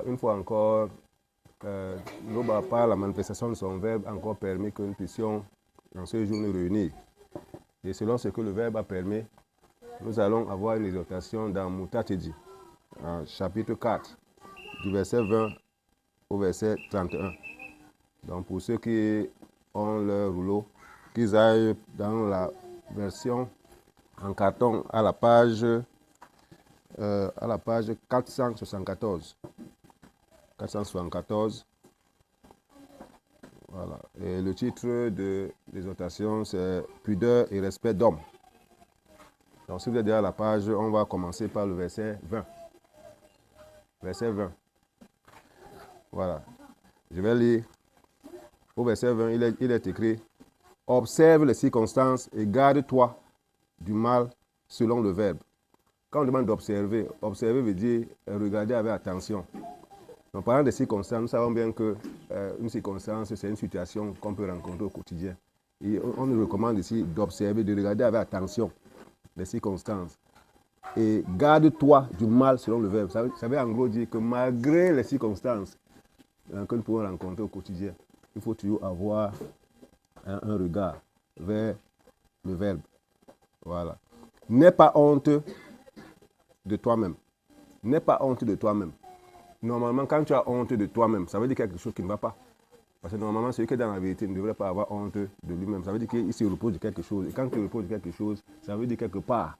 Voilà, une fois encore, Loba, par la manifestation de son verbe, encore permis que nous puissions, en ce jour, nous réunir. Et selon ce que le verbe a permis, nous allons avoir une exhortation dans Moutatedi, chapitre 4, du verset 20 au verset 31. Donc pour ceux qui ont leur rouleau, qu'ils aillent dans la version en carton à la page 474. 474. Voilà. Et le titre de l'exhortation, c'est Pudeur et respect d'homme. Donc si vous êtes derrière la page, on va commencer par le verset 20. Verset 20. Voilà. Je vais lire. Au verset 20, il est écrit: observe les circonstances et garde-toi du mal selon le verbe. Quand on demande d'observer, observer veut dire regarder avec attention. En parlant des circonstances, nous savons bien qu'une circonstance, c'est une situation qu'on peut rencontrer au quotidien. Et on nous recommande ici d'observer, de regarder avec attention les circonstances. Et garde-toi du mal selon le verbe. Ça veut en gros dire que malgré les circonstances que nous pouvons rencontrer au quotidien, il faut toujours avoir un regard vers le verbe. Voilà. N'aie pas honte de toi-même. N'aie pas honte de toi-même. Normalement, quand tu as honte de toi-même, ça veut dire quelque chose qui ne va pas. Parce que normalement, celui qui est dans la vérité ne devrait pas avoir honte de lui-même. Ça veut dire qu'il se repose de quelque chose. Et quand tu reposes de quelque chose, ça veut dire quelque part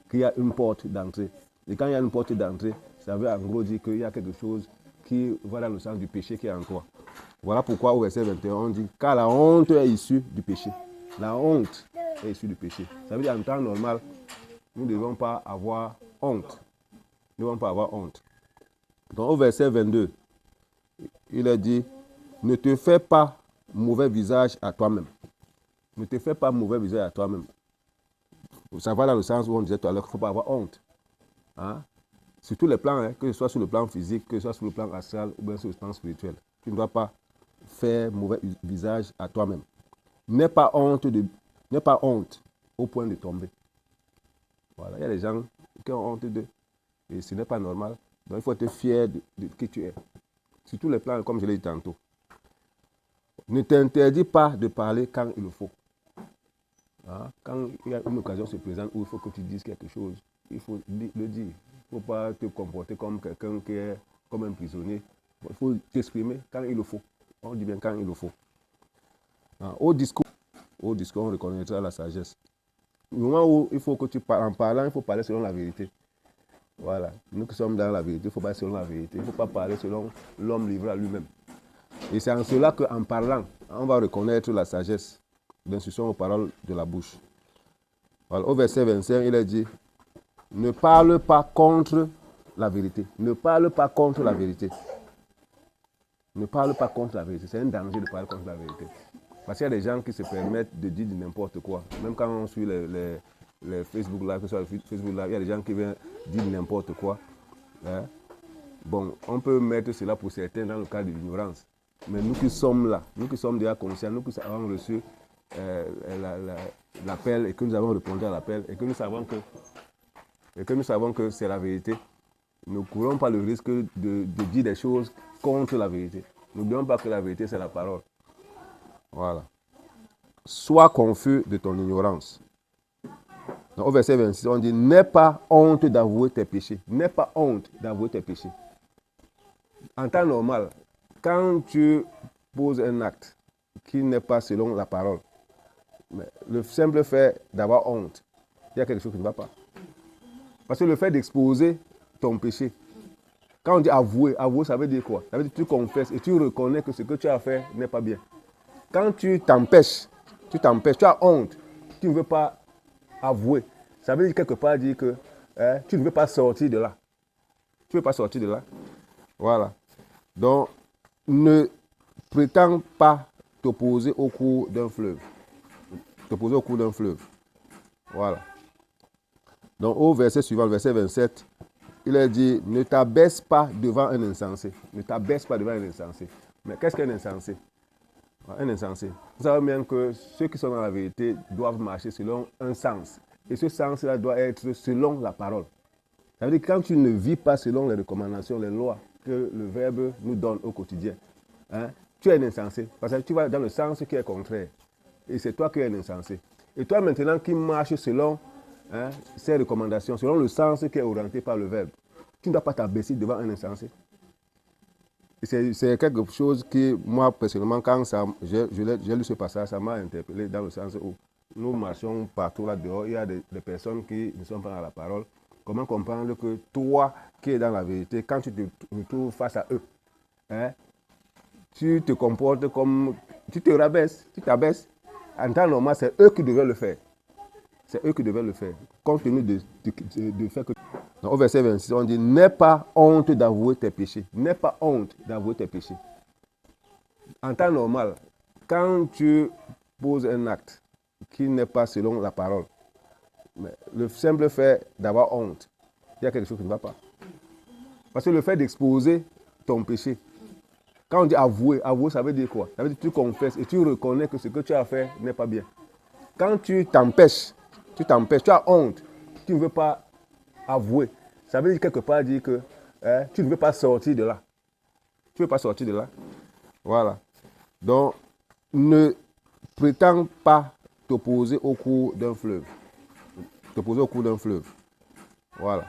qu'il y a une porte d'entrée. Et quand il y a une porte d'entrée, ça veut en gros dire qu'il y a quelque chose qui va dans le sens du péché qui est en toi. Voilà pourquoi au verset 21, on dit « Car la honte est issue du péché ». La honte est issue du péché. Ça veut dire en temps normal, nous ne devons pas avoir honte. Nous ne devons pas avoir honte. Donc au verset 22, il est dit « Ne te fais pas mauvais visage à toi-même ». Ne te fais pas mauvais visage à toi-même. Ça va dans le sens où on disait tout à l'heure qu'il ne faut pas avoir honte. Hein? Sur tous les plans, hein, que ce soit sur le plan physique, que ce soit sur le plan astral ou bien sur le plan spirituel. Tu ne dois pas faire mauvais visage à toi-même. N'aie pas honte au point de tomber. Voilà, il y a des gens qui ont honte d'eux. Et ce n'est pas normal. Donc il faut être fier de qui tu es. Sur tous les plans, comme je l'ai dit tantôt. Ne t'interdis pas de parler quand il le faut. Hein? Quand il y a une occasion se présente où il faut que tu dises quelque chose, il faut le dire. Il ne faut pas te comporter comme quelqu'un qui est comme un prisonnier. Il faut t'exprimer quand il le faut. On dit bien quand il le faut. Hein? Au discours, on reconnaîtra la sagesse. Au moment où il faut que tu parles, en parlant, il faut parler selon la vérité. Voilà. Nous qui sommes dans la vérité, il ne faut pas selon la vérité. Il ne faut pas parler selon l'homme livré à lui-même. Et c'est en cela qu'en parlant, on va reconnaître la sagesse, l'instruction aux paroles de la bouche. Voilà. Au verset 25, il est dit: ne parle pas contre la vérité. Ne parle pas contre la vérité. Ne parle pas contre la vérité. C'est un danger de parler contre la vérité. Parce qu'il y a des gens qui se permettent de dire n'importe quoi. Même quand on suit les Facebook Live, que ce soit le Facebook Live, il y a des gens qui viennent dire n'importe quoi. Hein? Bon, on peut mettre cela pour certains dans le cas de l'ignorance. Mais nous qui sommes là, nous qui sommes déjà conscients, nous qui avons reçu l'appel et que nous avons répondu à l'appel et que nous savons que c'est la vérité, nous ne courons pas le risque de dire des choses contre la vérité. N'oublions pas que la vérité, c'est la parole. Voilà. Sois confus de ton ignorance. Donc, au verset 26, on dit: n'aie pas honte d'avouer tes péchés. N'aie pas honte d'avouer tes péchés. En temps normal, quand tu poses un acte qui n'est pas selon la parole, le simple fait d'avoir honte, il y a quelque chose qui ne va pas. Parce que le fait d'exposer ton péché, quand on dit avouer, ça veut dire quoi? Ça veut dire que tu confesses et tu reconnais que ce que tu as fait n'est pas bien. Quand tu t'empêches, tu as honte, tu ne veux pas avouer. Ça veut dire quelque part dire que tu ne veux pas sortir de là. Tu ne veux pas sortir de là. Voilà. Donc, ne prétends pas t'opposer au cours d'un fleuve. T'opposer au cours d'un fleuve. Voilà. Donc, au verset suivant, le verset 27, il est dit: ne t'abaisse pas devant un insensé. Ne t'abaisse pas devant un insensé. Mais qu'est-ce qu'un insensé? Un insensé. Vous savez bien que ceux qui sont dans la vérité doivent marcher selon un sens. Et ce sens-là doit être selon la parole. Ça veut dire que quand tu ne vis pas selon les recommandations, les lois que le Verbe nous donne au quotidien, hein, tu es un insensé. Parce que tu vas dans le sens qui est contraire. Et c'est toi qui es un insensé. Et toi maintenant qui marches selon ces recommandations, selon le sens qui est orienté par le Verbe, tu ne dois pas t'abaisser devant un insensé. C'est quelque chose qui, moi, personnellement, quand j'ai lu ce passage, ça m'a interpellé dans le sens où nous marchons partout là-dehors, il y a des personnes qui ne sont pas dans la parole. Comment comprendre que toi, qui es dans la vérité, quand tu te trouves face à eux, hein, tu te comportes comme... Tu te rabaisses, tu t'abaisses. En temps normal, c'est eux qui devaient le faire. C'est eux qui devaient le faire. Compte tenu du fait que... Donc, au verset 26, on dit, n'aie pas honte d'avouer tes péchés. N'aie pas honte d'avouer tes péchés. En temps normal, quand tu poses un acte qui n'est pas selon la parole, mais le simple fait d'avoir honte, il y a quelque chose qui ne va pas. Parce que le fait d'exposer ton péché, quand on dit avouer, avouer, ça veut dire quoi? Ça veut dire que tu confesses et tu reconnais que ce que tu as fait n'est pas bien. Quand tu t'empêches, tu as honte, tu ne veux pas avouer. Ça veut dire quelque part dire que tu ne veux pas sortir de là. Tu ne veux pas sortir de là. Voilà. Donc, ne prétends pas t'opposer au cours d'un fleuve. T'opposer au cours d'un fleuve. Voilà.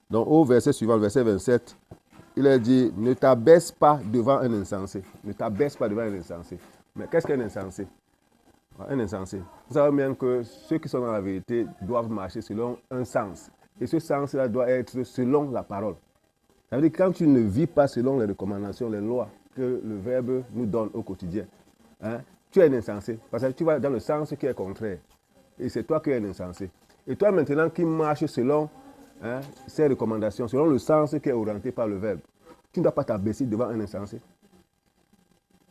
Donc, au verset suivant, le verset 27, il est dit, ne t'abaisse pas devant un insensé. Ne t'abaisse pas devant un insensé. Mais qu'est-ce qu'un insensé? Un insensé. Vous savez bien que ceux qui sont dans la vérité doivent marcher selon un sens. Et ce sens-là doit être selon la parole. Ça veut dire que quand tu ne vis pas selon les recommandations, les lois que le Verbe nous donne au quotidien, hein, tu es un insensé. Parce que tu vas dans le sens qui est contraire. Et c'est toi qui es un insensé. Et toi maintenant qui marches selon ces recommandations, selon le sens qui est orienté par le Verbe, tu ne dois pas t'abaisser devant un insensé.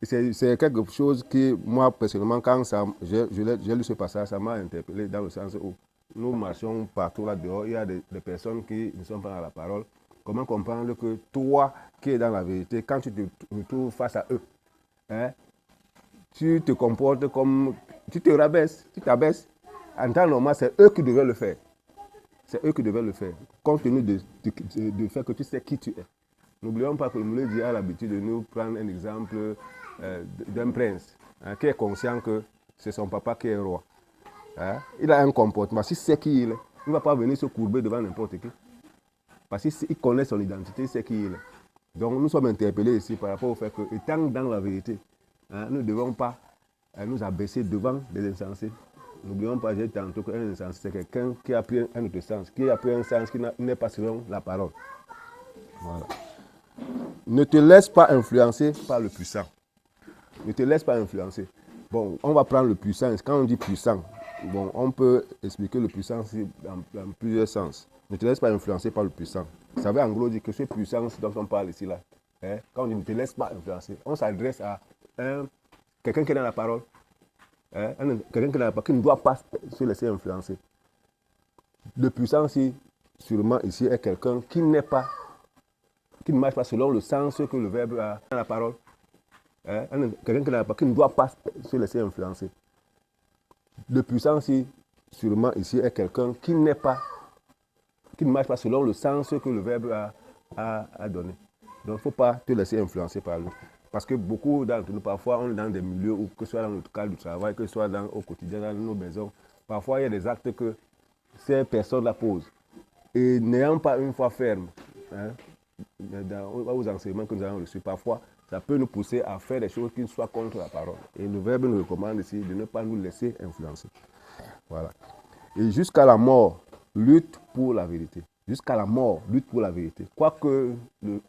C'est quelque chose qui, moi, personnellement, quand j'ai lu ce passage, ça m'a interpellé dans le sens où nous marchons partout là-dehors, il y a des personnes qui ne sont pas dans la parole. Comment comprendre que toi, qui es dans la vérité, quand tu te trouves face à eux, hein, tu te comportes comme... Tu te rabaisses, tu t'abaisses. En temps normal, c'est eux qui devaient le faire. C'est eux qui devaient le faire, compte tenu du fait que tu sais qui tu es. N'oublions pas que le Moulay a l'habitude de nous prendre un exemple d'un prince qui est conscient que c'est son papa qui est roi. Hein? Il a un comportement. Si c'est qui il est, il ne va pas venir se courber devant n'importe qui. Parce qu'il connaît son identité, il sait qui il est. Donc nous sommes interpellés ici par rapport au fait que, étant dans la vérité, hein, nous ne devons pas nous abaisser devant des insensés. N'oublions pas, j'ai dit tantôt qu'un insensé, c'est quelqu'un qui a pris un autre sens, qui a pris un sens qui n'est pas selon la parole. Voilà. Ne te laisse pas influencer par le puissant. Ne te laisse pas influencer. Bon, on va prendre le puissant. Quand on dit puissant, bon, on peut expliquer le puissant dans plusieurs sens. Ne te laisse pas influencer par le puissant. Ça veut en gros dire que ce puissance dont on parle ici, là, hein, quand on dit ne te laisse pas influencer, on s'adresse à quelqu'un qui est dans la parole. Hein, quelqu'un qui ne doit pas se laisser influencer. Le puissant, sûrement ici, est quelqu'un qui n'est pas, qui ne marche pas selon le sens que le Verbe a dans la parole. Hein, quelqu'un qui ne doit pas se laisser influencer. Le puissant, sûrement ici, est quelqu'un qui n'est pas, qui ne marche pas selon le sens que le Verbe a donné. Donc, il ne faut pas te laisser influencer par lui. Parce que beaucoup d'entre nous, parfois, on est dans des milieux où, que ce soit dans notre cadre du travail, que ce soit au quotidien, dans nos maisons, parfois, il y a des actes que ces personnes-là posent. Et n'ayant pas une foi ferme, hein, aux enseignements que nous avons reçus, parfois, ça peut nous pousser à faire des choses qui soient contre la parole. Et le Verbe nous recommande ici de ne pas nous laisser influencer. Voilà. Et jusqu'à la mort, lutte pour la vérité. Jusqu'à la mort, lutte pour la vérité. Quoique le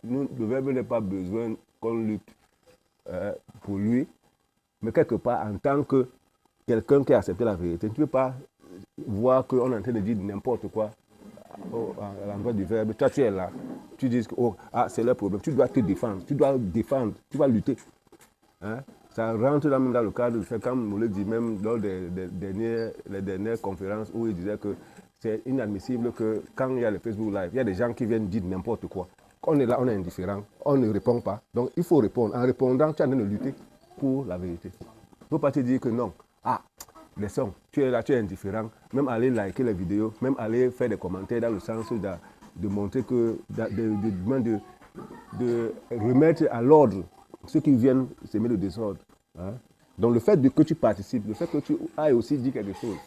Verbe n'ait pas besoin qu'on lutte pour lui, mais quelque part, en tant que quelqu'un qui a accepté la vérité, tu ne peux pas voir qu'on est en train de dire n'importe quoi à l'endroit du Verbe. Toi, tu es là, tu dis que c'est leur problème, tu dois te défendre, tu dois lutter. Hein? Ça rentre là même dans le cadre du fait, comme on le dit même lors des dernières conférences où il disait que c'est inadmissible que quand il y a le Facebook Live, il y a des gens qui viennent dire n'importe quoi. On est là, on est indifférent, on ne répond pas. Donc il faut répondre. En répondant, tu es en train de lutter pour la vérité. Il ne faut pas te dire que non. Laissons, tu es là, tu es indifférent. Même aller liker les vidéos, même aller faire des commentaires dans le sens de montrer que, de remettre à l'ordre ceux qui viennent s'aimer le désordre. Hein. Donc le fait que tu participes, le fait que tu ailles aussi dire quelque chose,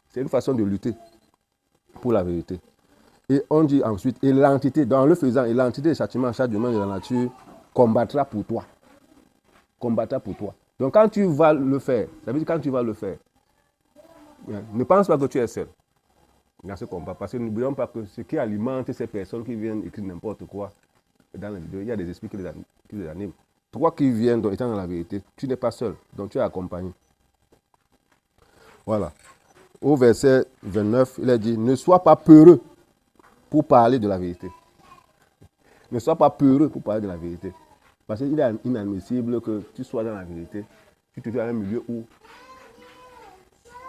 c'est une façon de lutter pour la vérité. Et on dit ensuite, et l'entité, dans le faisant, et l'entité des châtiments, chaque domaine de la nature, combattra pour toi. Combattra pour toi. Donc quand tu vas le faire, ça veut dire quand tu vas le faire, ne pense pas que tu es seul dans ce combat. Parce que n'oublions pas que ce qui alimente ces personnes qui viennent écrire n'importe quoi dans la vidéo, il y a des esprits qui les animent. Toi qui viens, donc, étant dans la vérité, tu n'es pas seul, donc tu es accompagné. Voilà. Au verset 29, il a dit, ne sois pas peureux pour parler de la vérité. Ne sois pas peureux pour parler de la vérité. Parce qu'il est inadmissible que tu sois dans la vérité, tu te trouves dans un milieu où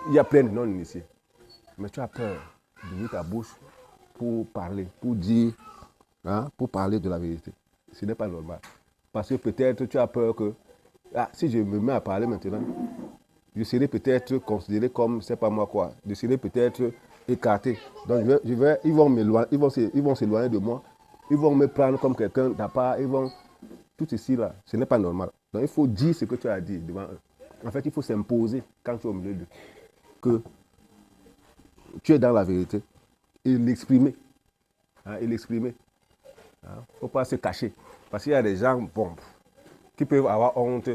il y a plein de non-initiés. Mais tu as peur d'ouvrir ta bouche pour parler, pour dire, hein, pour parler de la vérité. Ce n'est pas normal. Parce que peut-être tu as peur que, si je me mets à parler maintenant, je serai peut-être considéré comme, c'est pas moi quoi, je serai peut-être écarté. Donc ils vont s'éloigner de moi, ils vont me prendre comme quelqu'un d'à part, tout ceci là, ce n'est pas normal. Donc il faut dire ce que tu as dit devant eux. En fait, il faut s'imposer quand tu es au milieu d'eux, que tu es dans la vérité et l'exprimer. Hein, et l'exprimer. Il ne faut pas se cacher. Parce qu'il y a des gens, qui peuvent avoir honte,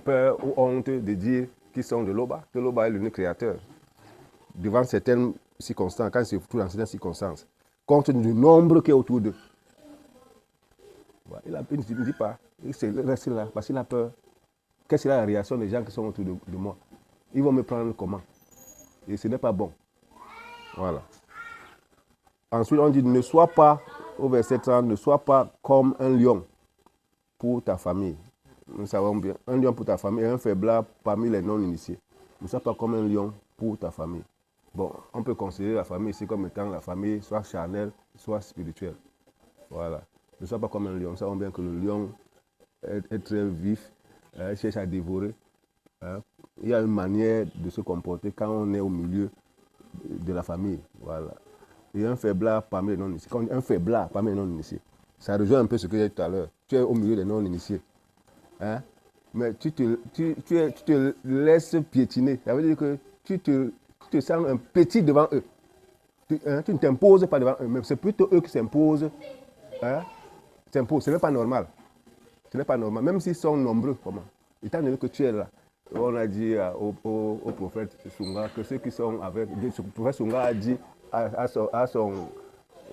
peur ou honte de dire qu'ils sont de Loba, que Loba est l'unique créateur. Devant certaines circonstances, quand c'est surtout dans certaines circonstances, compte tenu du nombre qui est autour d'eux. Il ne dit pas, il reste là, parce qu'il a peur. Quelle sera la réaction des gens qui sont autour de moi? Ils vont me prendre comment? Et ce n'est pas bon. Voilà. Ensuite, on dit, ne sois pas, au verset 30, ne sois pas comme un lion pour ta famille. Nous savons bien, un lion pour ta famille et un faiblard parmi les non-initiés. Ne sois pas comme un lion pour ta famille. Bon, on peut considérer la famille ici comme étant la famille soit charnelle, soit spirituelle. Voilà. Ne sois pas comme un lion. Nous savons bien que le lion est très vif, il cherche à dévorer. Hein. Il y a une manière de se comporter quand on est au milieu de la famille. Voilà. Et un faiblard parmi les non-initiés. Quand on dit un faiblard parmi les non-initiés, ça rejoint un peu ce que j'ai dit tout à l'heure. Tu es au milieu des non-initiés. Hein? Mais tu te laisses piétiner. Ça veut dire que tu te sens un petit devant eux. Tu ne t'imposes pas devant eux, mais c'est plutôt eux qui s'imposent. Hein? Ce n'est pas normal. Ce n'est pas normal. Même s'ils sont nombreux, comment? Étant donné que tu es là, on a dit au prophète Sunga que ceux qui sont avec. Le prophète Sunga a dit à son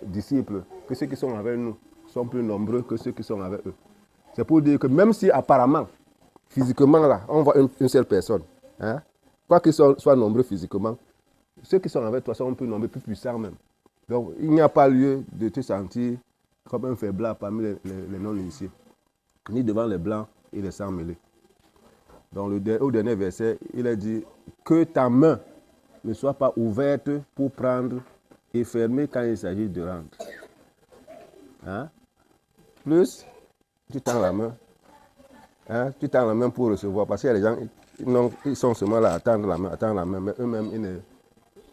disciple que ceux qui sont avec nous sont plus nombreux que ceux qui sont avec eux. C'est pour dire que même si apparemment, physiquement là, on voit une seule personne, hein, quoi qu'ils soient nombreux physiquement, ceux qui sont avec toi sont plus nombreux, plus puissants même. Donc il n'y a pas lieu de te sentir comme un faiblard parmi les non-initiés, ni devant les blancs et les sans mêlés. Donc au dernier verset, il a dit que ta main ne soit pas ouverte pour prendre et fermée quand il s'agit de rendre. Hein? Plus, tu tends la main. Hein? Tu tends la main pour recevoir. Parce qu'il y a des gens, ils sont seulement là à tendre la main, mais eux-mêmes,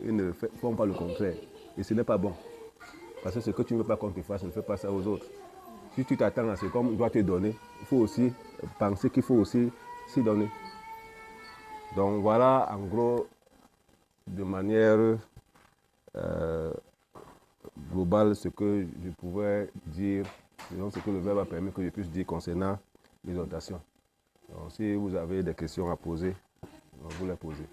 ils ne font pas le contraire. Et ce n'est pas bon. Parce que ce que tu ne veux pas qu'on te fasse, ne fais pas ça aux autres. Si tu t'attends à ce qu'on doit te donner, il faut aussi penser qu'il faut aussi s'y donner. Donc voilà, en gros, de manière globale, ce que je pouvais dire, selon ce que le verbe a permis que je puisse dire concernant l'exhortation. Donc si vous avez des questions à poser, vous les posez.